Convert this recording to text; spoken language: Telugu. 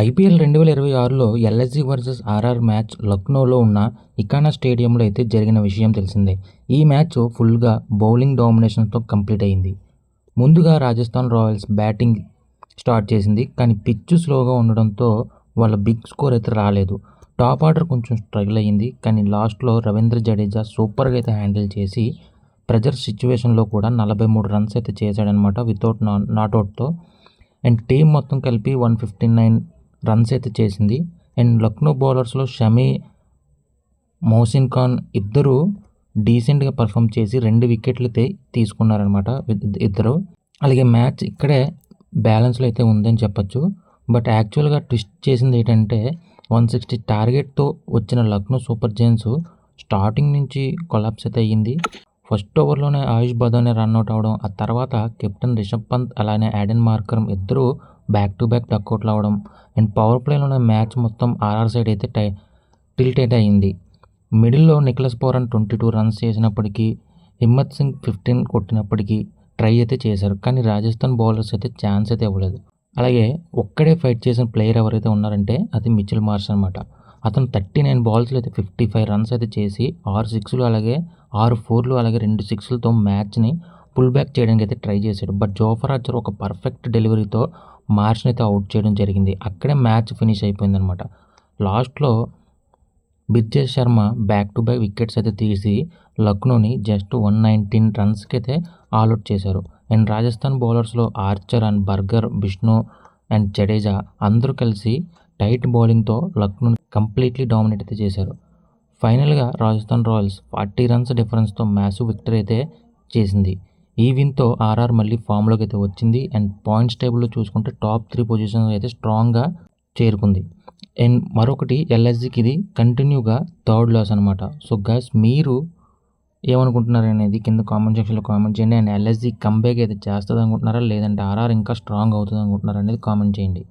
ఐపీఎల్ 2026లో ఎల్ఎస్జీ వర్సెస్ ఆర్ఆర్ మ్యాచ్ లక్నోలో ఉన్న ఇకానా స్టేడియంలో అయితే జరిగిన విషయం తెలిసిందే. ఈ మ్యాచ్ ఫుల్గా బౌలింగ్ డామినేషన్తో కంప్లీట్ అయింది. ముందుగా రాజస్థాన్ రాయల్స్ బ్యాటింగ్ స్టార్ట్ చేసింది. కానీ పిచ్ స్లోగా ఉండడంతో వాళ్ళ బిగ్ స్కోర్ అయితే రాలేదు. టాప్ ఆర్డర్ కొంచెం స్ట్రగుల్ అయ్యింది. కానీ లాస్ట్లో రవీంద్ర జడేజా సూపర్గా అయితే హ్యాండిల్ చేసి ప్రెజర్ సిచ్యువేషన్లో కూడా 43 రన్స్ అయితే చేశాడనమాట వితౌట్ నాట్అవుట్తో. అండ్ టీం మొత్తం కలిపి 159 రన్స్ అయితే చేసింది. అండ్ లక్నో బౌలర్స్లో షమీ, మోసిన్ ఖాన్ ఇద్దరు డీసెంట్గా పర్ఫామ్ చేసి 2 వికెట్లు అయితే తీసుకున్నారనమాట ఇద్దరు. అలాగే మ్యాచ్ ఇక్కడే బ్యాలెన్స్లో అయితే ఉందని చెప్పొచ్చు. బట్ యాక్చువల్గా ట్విస్ట్ చేసింది ఏంటంటే 160 టార్గెట్తో వచ్చిన లక్నో సూపర్ జైంట్స్ స్టార్టింగ్ నుంచి కొలాప్స్ అయితే అయ్యింది. ఫస్ట్ ఓవర్లోనే ఆయుష్ బదానే రన్అట్ అవడం, ఆ తర్వాత కెప్టెన్ రిషబ్ పంత్ అలానే యాడెన్ మార్కరమ్ ఇద్దరు బ్యాక్ టు బ్యాక్ డక్అవుట్లు అవడం. అండ్ పవర్ ప్లేలోనే మ్యాచ్ మొత్తం ఆర్ఆర్ సైడ్ అయితే టిల్ట్ అయితే అయింది. మిడిల్లో నికోలస్ పూరన్ 22 రన్స్ చేసినప్పటికీ, హిమ్మత్ సింగ్ 15 కొట్టినప్పటికీ ట్రై అయితే చేశారు. కానీ రాజస్థాన్ బౌలర్స్ అయితే ఛాన్స్ అయితే ఇవ్వలేదు. అలాగే ఒక్కడే ఫైట్ చేసిన ప్లేయర్ ఎవరైతే ఉన్నారంటే అది మిచెల్ మార్ష్ అనమాట. అతను 39 బాల్స్లో అయితే 55 రన్స్ అయితే చేసి 6 సిక్స్లు అలాగే 6 ఫోర్లు అలాగే 2 సిక్స్లతో మ్యాచ్ని పుల్ బ్యాక్ చేయడానికి అయితే ట్రై చేశాడు. బట్ జోఫర్ ఆర్చర్ ఒక పర్ఫెక్ట్ డెలివరీతో మార్ష్ని అయితే అవుట్ చేయడం జరిగింది. అక్కడే మ్యాచ్ ఫినిష్ అయిపోయిందనమాట. లాస్ట్లో Brijesh Sharma back to back wickets అయితే తీసి లక్నోని జస్ట్ 119 రన్స్కి అయితే ఆల్అవుట్ చేశారు. అండ్ రాజస్థాన్ బౌలర్స్లో Archer and Burger, Bishnoi and Jadeja అందరూ కలిసి టైట్ బౌలింగ్తో లక్నోని కంప్లీట్లీ డామినేట్ అయితే చేశారు. ఫైనల్గా రాజస్థాన్ రాయల్స్ 40 రన్స్ డిఫరెన్స్తో మ్యాసివ్ విక్టరీ అయితే చేసింది. ఈ విన్తో ఆర్ఆర్ మళ్ళీ ఫామ్లోకి అయితే వచ్చింది. అండ్ పాయింట్స్ టేబుల్లో చూసుకుంటే టాప్ 3 పొజిషన్స్ అయితే స్ట్రాంగ్గా చేరుకుంది. అండ్ మరొకటి ఎల్ఎస్జీకి ఇది కంటిన్యూగా థర్డ్ లాస్ అనమాట. సో గైస్, మీరు ఏమనుకుంటున్నారు అనేది కింద కామెంట్ సెక్షన్లో కామెంట్ చేయండి. అండ్ ఎల్ఎస్జీ కంబ్యాక్ అయితే చేస్తుంది అనుకుంటున్నారా, లేదంటే ఆర్ఆర్ ఇంకా స్ట్రాంగ్ అవుతుంది అనుకుంటున్నారా అనేది కామెంట్ చేయండి.